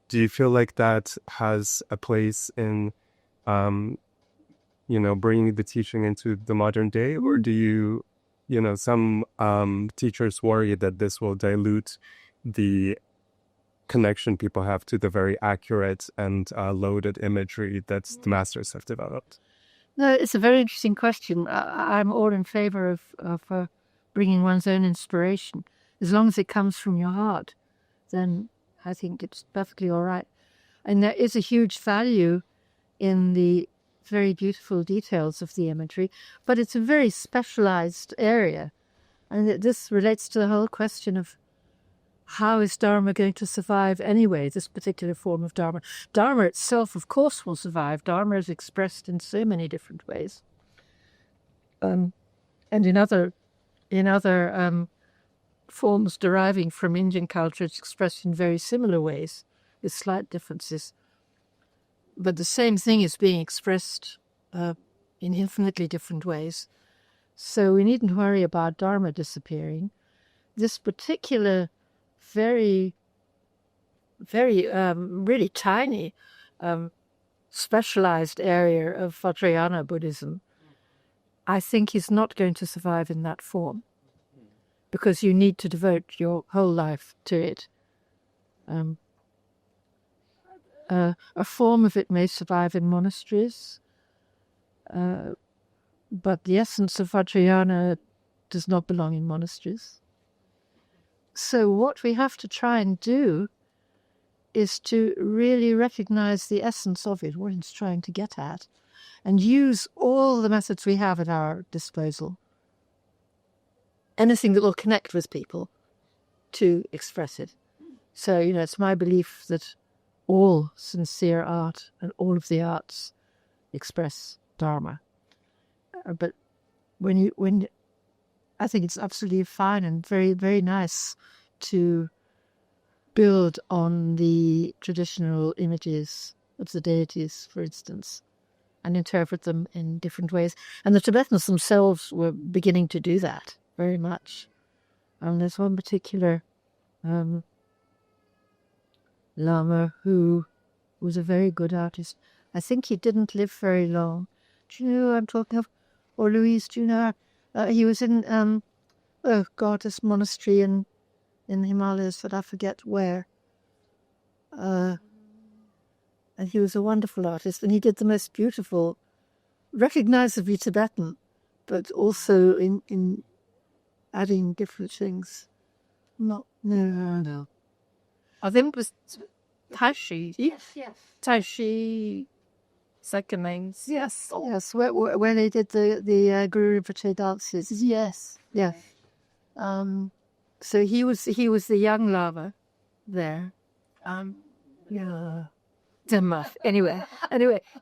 Do you feel like that has a place in, bringing the teaching into the modern day, or do you, some teachers worry that this will dilute the connection people have to the very accurate and loaded imagery that the masters have developed? No, it's a very interesting question. I'm all in favor of bringing one's own inspiration. As long as it comes from your heart, then I think it's perfectly all right. And there is a huge value in the very beautiful details of the imagery, but it's a very specialized area. And this relates to the whole question of how is Dharma going to survive anyway, this particular form of Dharma? Dharma itself, of course, will survive. Dharma is expressed in so many different ways. And in other forms deriving from Indian culture, it's expressed in very similar ways, with slight differences. But the same thing is being expressed in infinitely different ways. So we needn't worry about Dharma disappearing. This particular very, very, really tiny, specialized area of Vajrayana Buddhism, I think is not going to survive in that form, because you need to devote your whole life to it. A form of it may survive in monasteries, but the essence of Vajrayana does not belong in monasteries. So what we have to try and do is to really recognize the essence of it, what it's trying to get at, and use all the methods we have at our disposal, anything that will connect with people, to express it. So, it's my belief that all sincere art and all of the arts express Dharma. But when I think it's absolutely fine and very, very nice to build on the traditional images of the deities, for instance, and interpret them in different ways. And the Tibetans themselves were beginning to do that very much. There's one particular Lama who was a very good artist. I think he didn't live very long. Do you know who I'm talking of? Or Louise, do you know? He was in, this monastery in the Himalayas, but I forget where. And he was a wonderful artist, and he did the most beautiful, recognizably Tibetan, but also in adding different things. No. I think it was Taishi. Yes. Taishi second names. Yes. Yes, where they did the Guru Rinpoche dances. Yes, yes. So he was the young Lama there. Yeah. Anyway,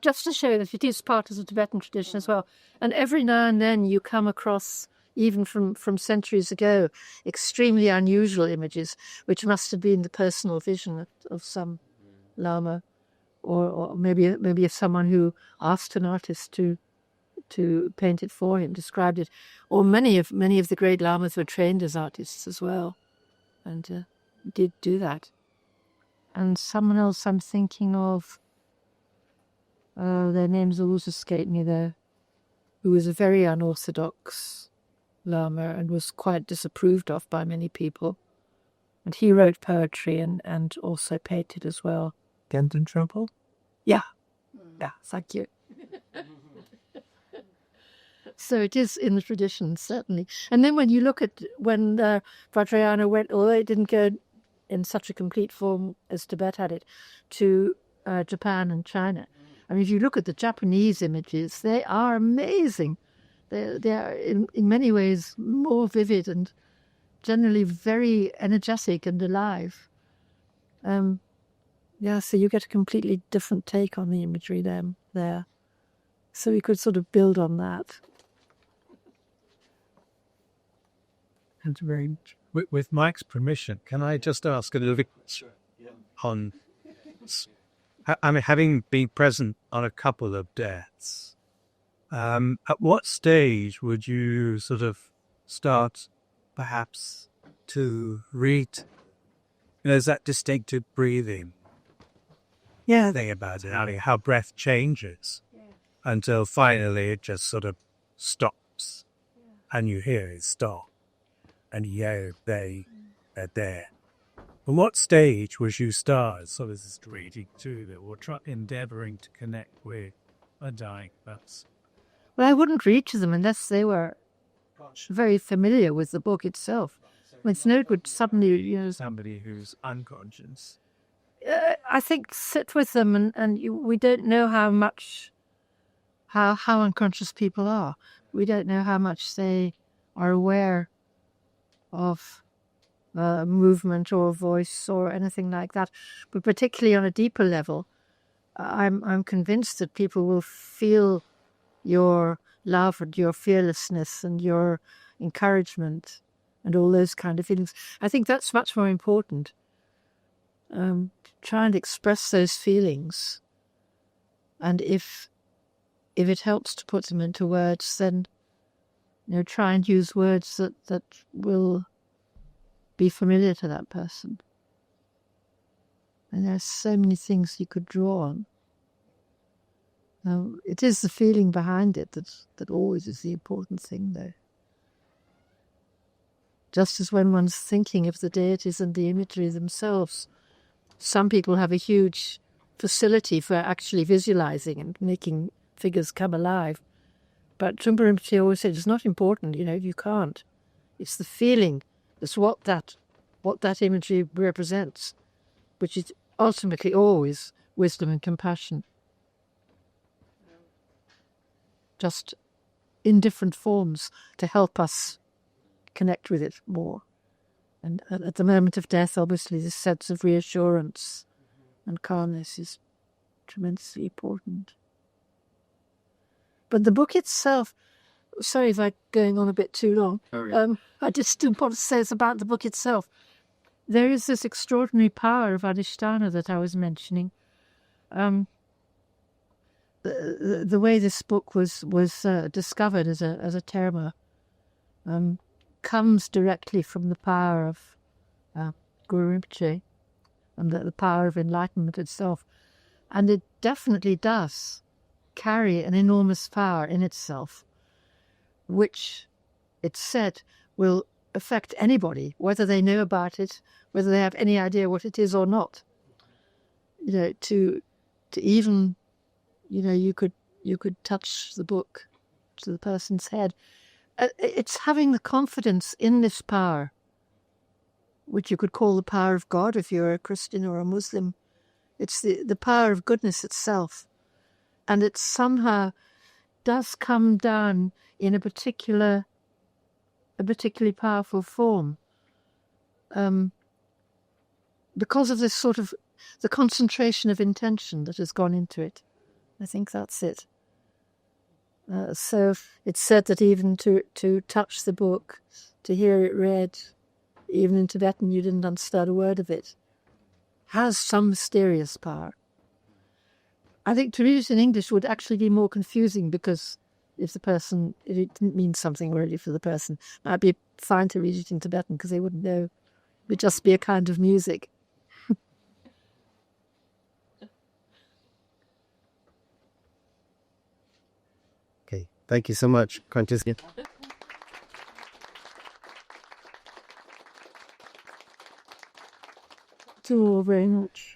just to show that it is part of the Tibetan tradition as well. And every now and then you come across, even from centuries ago, extremely unusual images, which must have been the personal vision of some Lama, or maybe someone who asked an artist to paint it for him, described it. Or many of the great Lamas were trained as artists as well, and did do that. And someone else I'm thinking of, their names always escape me there, who was a very unorthodox Lama and was quite disapproved of by many people. And he wrote poetry and also painted as well. Chogyam Trungpa? Yeah, thank you. So it is in the tradition, certainly. And then when you look at when Vajrayana went, although it didn't go in such a complete form as Tibet had it, to Japan and China. I mean, if you look at the Japanese images, they are amazing. They are in many ways more vivid and generally very energetic and alive. So you get a completely different take on the imagery there. So we could sort of build on that. And with Mike's permission, can I just ask a little bit on, I mean, having been present on a couple of deaths, at what stage would you sort of start perhaps to read, there's that distinctive breathing thing about it, how breath changes until finally it just sort of stops and you hear it stop. And they're there. At what stage was you start sort of this reading to that, or endeavouring to connect with a dying person? Well, I wouldn't read to them unless they were very familiar with the book itself. I mean, Snowd would suddenly, somebody who's unconscious. I think sit with them, and we don't know how unconscious people are. We don't know how much they are aware of movement or voice or anything like that. But particularly on a deeper level, I'm convinced that people will feel your love and your fearlessness and your encouragement and all those kind of feelings. I think that's much more important. Try and express those feelings. And if it helps to put them into words, then try and use words that will be familiar to that person. And there's so many things you could draw on. Now, it is the feeling behind it that always is the important thing, though. Just as when one's thinking of the deities and the imagery themselves, some people have a huge facility for actually visualizing and making figures come alive. But Trungpa Rinpoche always said it's not important, you can't. It's the feeling. It's what that imagery represents, which is ultimately always wisdom and compassion. Just in different forms to help us connect with it more. And at the moment of death, obviously, this sense of reassurance and calmness is tremendously important. But the book itself, sorry if I'm going on a bit too long. I just want to say it's about the book itself. There is this extraordinary power of Adhisthana that I was mentioning. The way this book was discovered as a terma comes directly from the power of Guru Rinpoche and the power of enlightenment itself. And it definitely does carry an enormous power in itself, which, it's said, will affect anybody, whether they know about it, whether they have any idea what it is or not. To even, you could touch the book to the person's head. It's having the confidence in this power, which you could call the power of God if you're a Christian or a Muslim. It's the power of goodness itself. and it somehow does come down in a particularly powerful form, because of this sort of the concentration of intention that has gone into it. I think that's it. So it's said that even to touch the book, to hear it read, even in Tibetan you didn't understand a word of it, has some mysterious power. I think to read it in English would actually be more confusing, because if the person, it didn't mean something really for the person, it might be fine to read it in Tibetan because they wouldn't know. It would just be a kind of music. Okay, thank you so much, Francesca. Thank you all very much.